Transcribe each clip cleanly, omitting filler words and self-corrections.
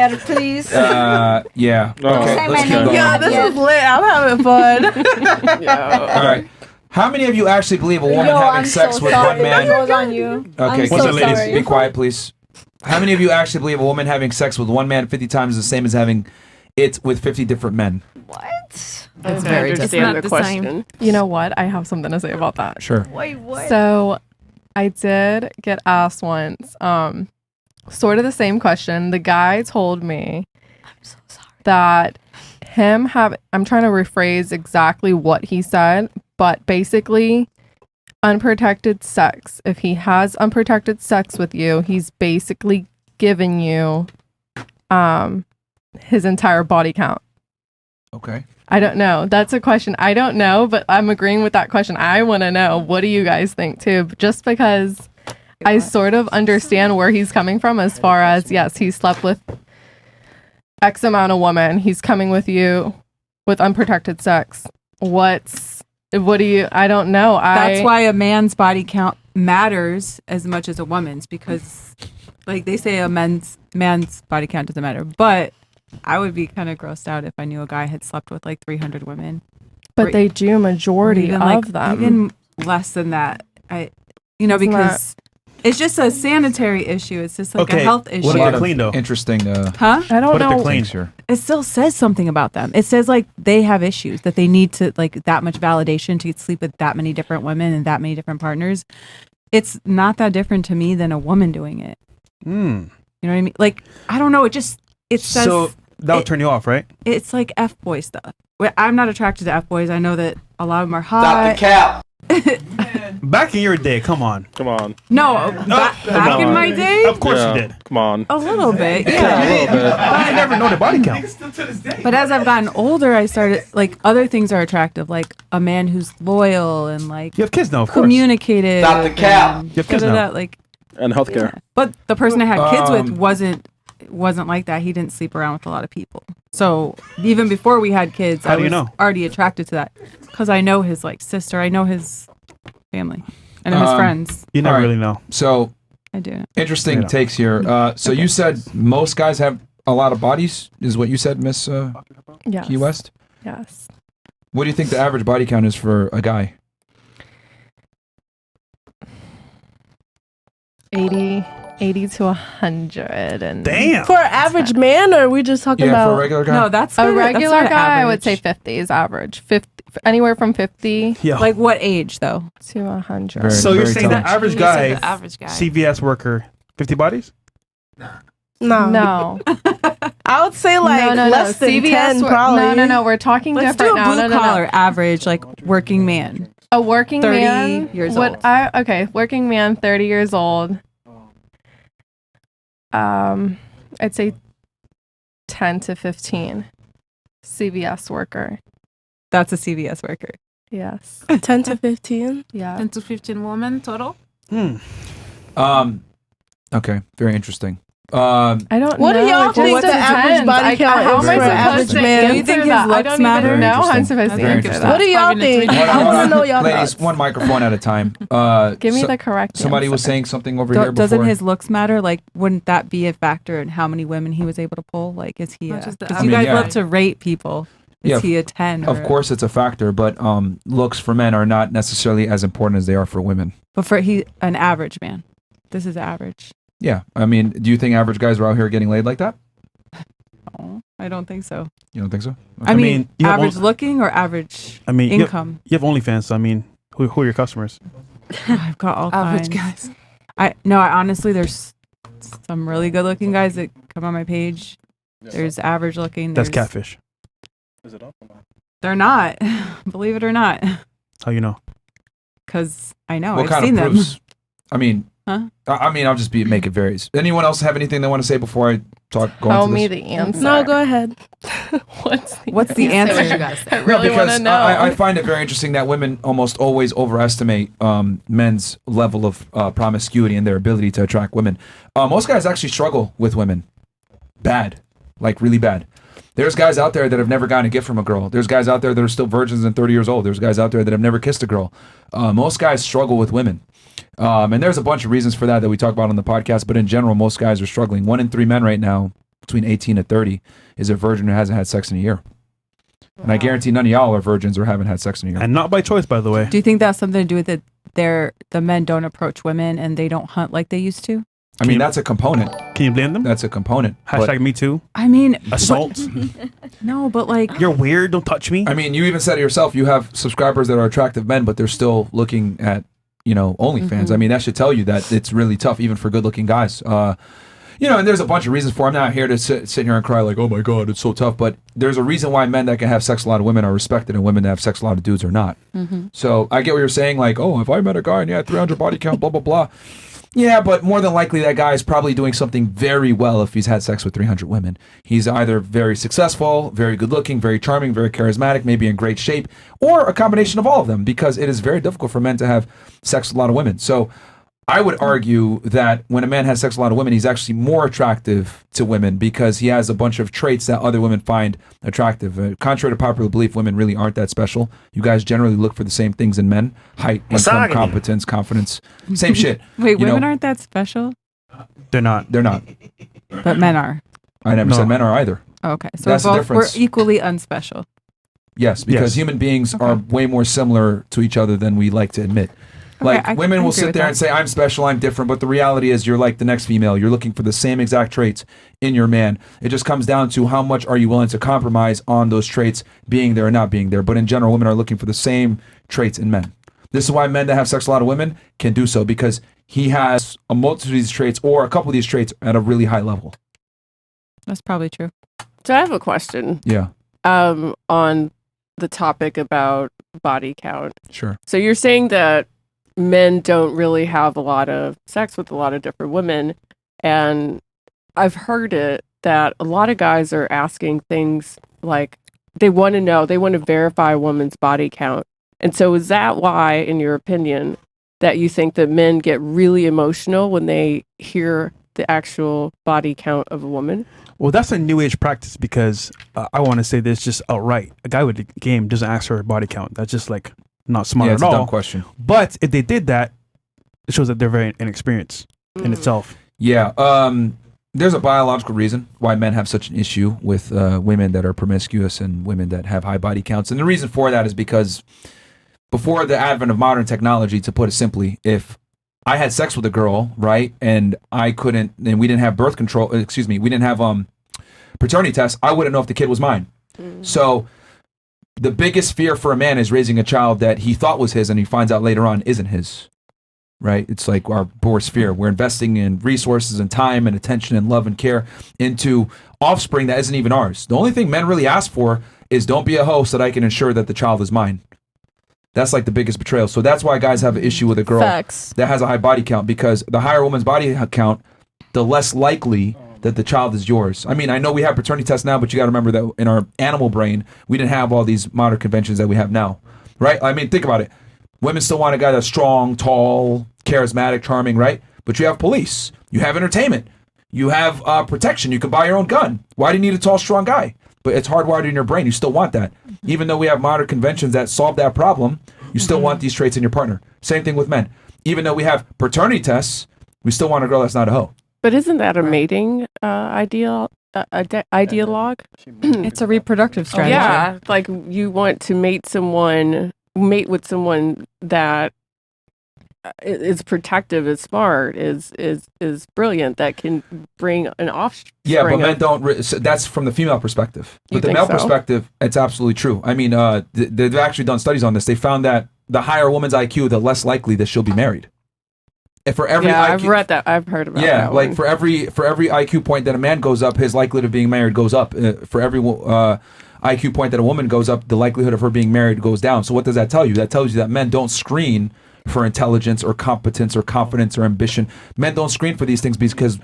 bed, please. Yeah. Okay, let's keep going. Yo, this is lit. I'm having fun. All right. How many of you actually believe a woman having sex with one man? That goes on you. Okay, I'm so sorry. be quiet, please. How many of you actually believe a woman having sex with one man 50 times is the same as having it with 50 different men? What? It's very different. The question. You know what? I have something to say about that. Sure. Wait, what? So I did get asked once, sort of the same question. The guy told me that I'm trying to rephrase exactly what he said, but basically unprotected sex. If he has unprotected sex with you, he's basically giving you his entire body count. Okay. I don't know. That's a question. I don't know, but I'm agreeing with that question. I want to know, what do you guys think too? Just because I sort of understand where he's coming from as far as, yes, he slept with X amount of women. He's coming with you with unprotected sex. I don't know. That's why a man's body count matters as much as a woman's, because like they say a man's body count doesn't matter, but I would be kind of grossed out if I knew a guy had slept with like 300 women. But they do, majority of them. Even less than that. Because it's just a sanitary issue. It's just like a health issue. What if they're clean though? Interesting. Huh? I don't know. What if they're clean? It still says something about them. It says like they have issues, that they need to like that much validation to sleep with that many different women and that many different partners. It's not that different to me than a woman doing it. You know what I mean? Like, I don't know. It says. So that'll turn you off, right? It's like F-boy stuff. I'm not attracted to F-boys. I know that a lot of them are hot. Stop the cap. Back in your day, come on. No, back in my day? Of course you did. Come on. A little bit, Yeah, a little bit. I never know the body count. But as I've gotten older, I started, like, other things are attractive, like a man who's loyal and, like, You have kids now, of course. communicative. Stop the cap. and You have kids now. da-da-da, like, And healthcare. yeah. But the person I had kids with wasn't like that. He didn't sleep around with a lot of people. So even before we had kids, How I do was you know? already attracted to that because I know his like sister, I know his family, I know his friends. You never All right. really know. So I do. interesting Yeah. takes here. So you said most guys have a lot of bodies, is what you said, Miss Yes. Key West? Yes. What do you think the average body count is for a guy? 80 to 100. And Damn. For an average man, or are we just talking Yeah, about? for a regular guy? No, that's a kinda- that's regular not guy, I would average. say 50 is average. 50, anywhere from 50 Yeah. Like what age though? to 100. Very- So you're very saying tough. the average You guy, said the average guy. CVS worker, 50 bodies? No. No. I would say like no. less than CVS 10 probably. No. We're talking Let's different do a now. blue No. collar average, like working man. A working 30 man. years old. Working man, 30 years old. I'd say 10 to 15. CVS worker. That's a CVS worker. Yes. 10 to 15. Yeah. 10 to 15 women total. Okay, very interesting. I don't What know. do y'all It think just the average depends. body count how is am I for an supposed average to man? answer Do you think his that? I looks don't matter? even know how I'm Very supposed to Very answer interesting. that. What do y'all think? I want to know y'all Ladies, thoughts. one microphone at a time. Give me so- the correct Somebody answer. was saying something over here before. Doesn't his looks matter? Like, wouldn't that be a factor in how many women he was able to pull? Like, is he? Not just the Because average. you guys yeah. love to rate people. Is Yeah, he a 10? Of course, it's a factor, but looks for men are not necessarily as important as they are for women. But for an average man, this is average. Yeah, I mean, do you think average guys are out here getting laid like that? No, I don't think so. You don't think so? I mean, you have average looking or average I mean, income? You have OnlyFans, so I mean, who are your customers? I've got all Average kinds. guys. I honestly, there's some really good looking guys that come on my page. There's average looking. That's there's- catfish. They're not. Believe it or not. How you know? Because I know. What I've kind seen of them. proofs? I mean, Huh? I mean, I'll just make it varies. Anyone else have anything they want to say before I go Tell into me this? the answer. No, go ahead. What's the Say what you answer? guys I say. really want to because know. I find it very interesting that women almost always overestimate men's level of promiscuity and their ability to attract women. Most guys actually struggle with women. Bad. Like really bad. There's guys out there that have never gotten a gift from a girl. There's guys out there that are still virgins and 30 years old. There's guys out there that have never kissed a girl. Most guys struggle with women. And there's a bunch of reasons for that we talk about on the podcast, but in general, most guys are struggling. 1 in 3 men right now between 18 and 30 is a virgin who hasn't had sex in a year. And I guarantee none of y'all are virgins or haven't had sex in a year. And not by choice, by the way. Do you think that's something to do with it? The men don't approach women and they don't hunt like they used to? I mean, that's a component. Can you blame them? That's a component. Hashtag me too. I mean, Assault. no, but like, You're weird. Don't touch me. I mean, you even said it yourself. You have subscribers that are attractive men, but they're still looking at, OnlyFans. I mean, that should tell you that it's really tough, even for good-looking guys. And there's a bunch of reasons for it. I'm not here to sit here and cry like, oh my God, it's so tough. But there's a reason why men that can have sex with a lot of women are respected and women that have sex with a lot of dudes are not. So I get what you're saying. Like, oh, if I met a guy and he had 300 body count, blah, blah, blah. Yeah, but more than likely that guy is probably doing something very well if he's had sex with 300 women. He's either very successful, very good looking, very charming, very charismatic, maybe in great shape, or a combination of all of them, because it is very difficult for men to have sex with a lot of women. So I would argue that when a man has sex with a lot of women, he's actually more attractive to women because he has a bunch of traits that other women find attractive. Contrary to popular belief, women really aren't that special. You guys generally look for the same things in men: height, income, competence, confidence. Same shit. wait, women aren't that special? They're not. They're not. But men are. I never said men are either. Okay, so That's the we're difference. equally unspecial. Yes, because Yes. human beings are way more similar to each other than we like to admit. Like, women will sit there and say, I'm special, I'm different, but the reality is you're like the next female. You're looking for the same exact traits in your man. It just comes down to how much are you willing to compromise on those traits being there or not being there. But in general, women are looking for the same traits in men. This is why men that have sex with a lot of women can do so, because he has a multitude of these traits or a couple of these traits at a really high level. That's probably true. So I have a question. Yeah. On the topic about body count. Sure. So you're saying that men don't really have a lot of sex with a lot of different women. And I've heard it that a lot of guys are asking things like they want to verify a woman's body count. And so is that why, in your opinion, that you think that men get really emotional when they hear the actual body count of a woman? Well, that's a new age practice because I want to say this just outright. A guy with the game doesn't ask for a body count. That's just like not smart It's at a all. dumb question. But if they did that, it shows that they're very inexperienced in itself. Yeah. There's a biological reason why men have such an issue with women that are promiscuous and women that have high body counts. And the reason for that is because before the advent of modern technology, to put it simply, if I had sex with a girl, right, and we didn't have birth control, we didn't have paternity tests, I wouldn't know if the kid was mine. So the biggest fear for a man is raising a child that he thought was his and he finds out later on isn't his. Right? It's like our worst fear. We're investing in resources and time and attention and love and care into offspring that isn't even ours. The only thing men really ask for is don't be a hoe so that I can ensure that the child is mine. That's like the biggest betrayal. So that's why guys have an issue with a girl that has a high body count, because the higher a woman's body count, the less likely that the child is yours. I mean, I know we have paternity tests now, but you got to remember that in our animal brain, we didn't have all these modern conventions that we have now. Right? I mean, think about it. Women still want a guy that's strong, tall, charismatic, charming, right? But you have police. You have entertainment. You have protection. You can buy your own gun. Why do you need a tall, strong guy? But it's hardwired in your brain. You still want that. Even though we have modern conventions that solve that problem, you still want these traits in your partner. Same thing with men. Even though we have paternity tests, we still want a girl that's not a hoe. But isn't that a mating ideologue? It's a reproductive strategy. Yeah, like you want to mate with someone that is protective, is smart, is brilliant, that can bring an offspring. Yeah, but men don't. So that's from the female perspective. But the male perspective, it's absolutely true. I mean, they've actually done studies on this. They found that the higher a woman's IQ, the less likely that she'll be married. And for every IQ, I've read that. I've heard about that. Yeah, like for every IQ point that a man goes up, his likelihood of being married goes up. For every IQ point that a woman goes up, the likelihood of her being married goes down. So what does that tell you? That tells you that men don't screen for intelligence or competence or confidence or ambition. Men don't screen for these things because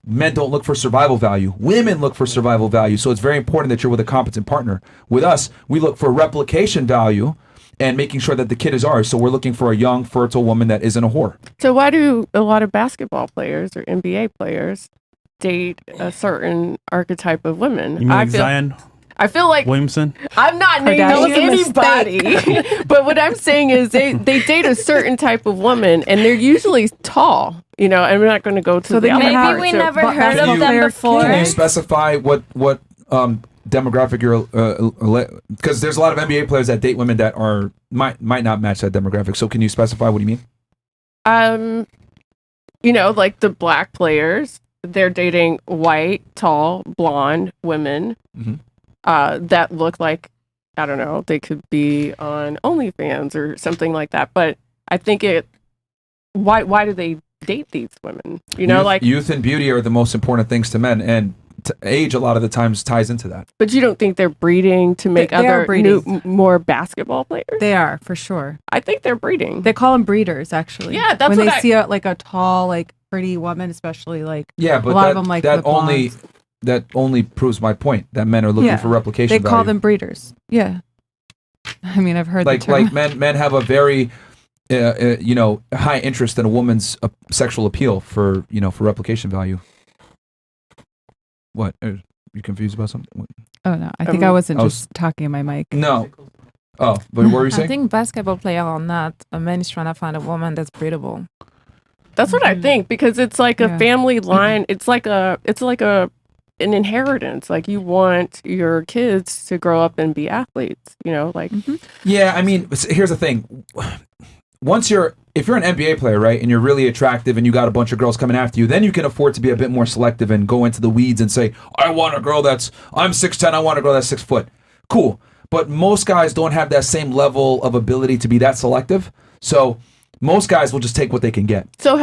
men don't look for survival value. Women look for survival value. So it's very important that you're with a competent partner. With us, we look for replication value and making sure that the kid is ours. So we're looking for a young, fertile woman that isn't a whore. So why do a lot of basketball players or NBA players date a certain archetype of women? You mean like Zion? I feel like Williamson. I'm not naming anybody, but what I'm saying is they date a certain type of woman, and they're usually tall. And we're not going to go to So the they other can part. Maybe we So- never but heard can of you- them before. Can you specify what demographic you're? Because there's a lot of NBA players that date women that might not match that demographic. So can you specify what do you mean? Like the black players, they're dating white, tall, blonde women Mhm. that look like, I don't know, they could be on OnlyFans or something like that. But I think why do they date these women? Youth and beauty are the most important things to men, and age a lot of the times ties into that. But you don't think they're breeding to make They are other breeding. more basketball players? They are for sure. I think they're breeding. They call them breeders, actually. Yeah, that's when what they I- see a tall, like pretty woman, especially like Yeah, but a lot that, of them like that the only blondes. that only proves my point that men are looking Yeah. for replication. They call value. them breeders. Yeah. I mean, I've heard the term. like men have a very high interest in a woman's sexual appeal for replication value. What? Are you confused about something? What? Oh no, I think I wasn't I just talking in my mic. No. Oh, but what were you I saying? think basketball player or not, a man is trying to find a woman that's breedable. That's what I think, because it's like a Yeah. family line. It's like an inheritance. Like you want your kids to grow up and be athletes. Yeah, I mean, here's the thing. If you're an NBA player, right, and you're really attractive and you got a bunch of girls coming after you, then you can afford to be a bit more selective and go into the weeds and say, I'm 6'10", I want a girl that's 6 foot. Cool. But most guys don't have that same level of ability to be that selective. So most guys will just take what they can get. So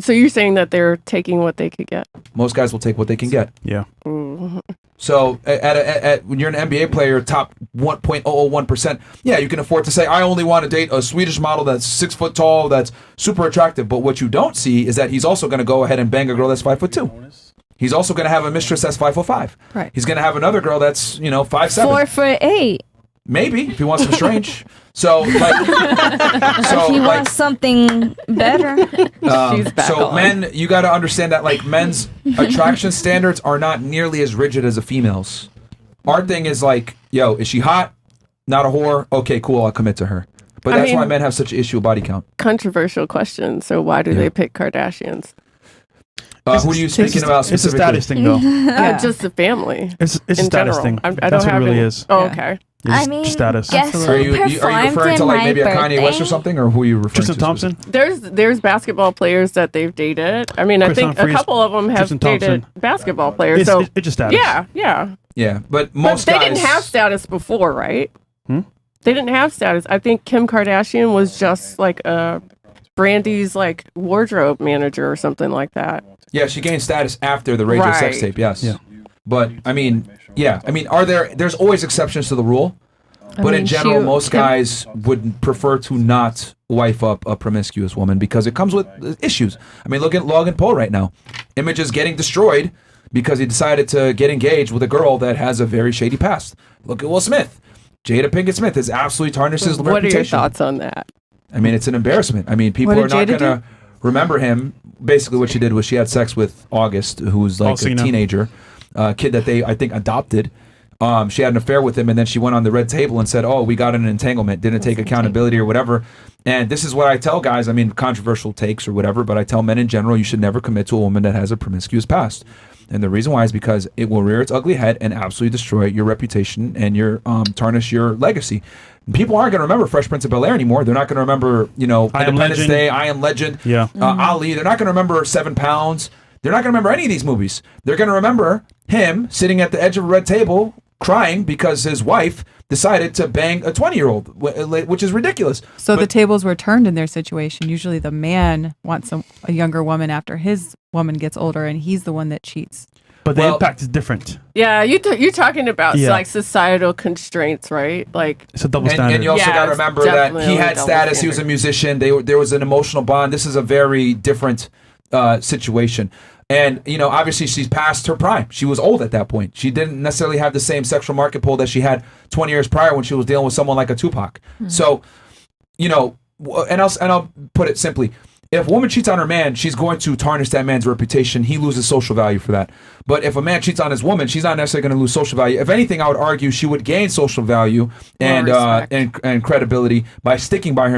so you're saying that they're taking what they could get? Most guys will take what they can get. Yeah. Mm. So when you're an NBA player, top 1.001%, yeah, you can afford to say, I only want to date a Swedish model that's 6 foot tall, that's super attractive. But what you don't see is that he's also going to go ahead and bang a girl that's 5'2". He's also going to have a mistress that's 5'5". Right. He's going to have another girl that's 5'7". 4'8". Maybe if he wants some strange. So If he wants something better. She's back so on. men, you got to understand that men's attraction standards are not nearly as rigid as a female's. Our thing is is she hot? Not a whore? Okay, cool, I'll commit to her. But that's why men have such an issue with body count. Controversial question. So why do they pick Kardashians? Who are you speaking about It's a specifically? status thing, though. Yeah. Just the family. It's a in status general. thing. I don't That's what have it really any- is. Oh, Yeah. okay. It's I mean, status. guess Are who you performed referring to in my maybe a Kanye West or birthday? something, or who are you referring Tristan to? Thompson. There's basketball players that they've dated. I mean, I Chris think a Humphries, couple of them have Tristan dated Thompson. basketball players. It's, So it's just status. yeah. Yeah, but But most they guys didn't have status before, right? Hmm? They didn't have status. I think Kim Kardashian was just like Brandy's wardrobe manager or something like that. Yeah, she gained status after the radio sex Right. tape. Yes. Yeah. But I mean, there's always exceptions to the rule. But in mean, general, she- most guys would prefer to not wife up a promiscuous woman because it comes with issues. I mean, look at Logan Paul right now. Image is getting destroyed because he decided to get engaged with a girl that has a very shady past. Look at Will Smith. Jada Pinkett Smith has absolutely tarnished his What are your reputation. thoughts on that? I mean, it's an embarrassment. I mean, people What are did not Jada going to remember him. Basically, what she did was she had sex with August, who's like a Alsina. teenager, kid that they, I think, adopted. She had an affair with him, and then she went on the red table and said, "Oh, we got an entanglement." Didn't take accountability or whatever. And this is what I tell guys. I mean, controversial takes or whatever, but I tell men in general, you should never commit to a woman that has a promiscuous past. And the reason why is because it will rear its ugly head and absolutely destroy your reputation and your tarnish your legacy. People aren't going to remember Fresh Prince of Bel-Air anymore. They're not going to remember, I Am Independence Legend. Day, I Am Legend, Yeah. Ali. They're not going to remember 7 Pounds. They're not going to remember any of these movies. They're going to remember him sitting at the edge of a red table crying because his wife decided to bang a 20-year-old, which is ridiculous. So the But- tables were turned in their situation. Usually the man wants a younger woman after his woman gets older, and he's the one that cheats. But the Well- impact is different. Yeah, you're talking about Yeah. societal constraints, right? It's a double And standard. you also Yeah, got to it's remember that definitely he a had double status. He was a standard. musician. There was an emotional bond. This is a very different situation. And, obviously she's past her prime. She was old at that point. She didn't necessarily have the same sexual market pull that she had 20 years prior when she was dealing with someone like a Tupac. So, and I'll put it simply. if a woman cheats on her man, she's going to tarnish that man's reputation. He loses social value for that. But if a man cheats on his woman, she's not necessarily going to lose social value. If anything, I would argue she would gain social value and respect. and credibility by sticking by her man.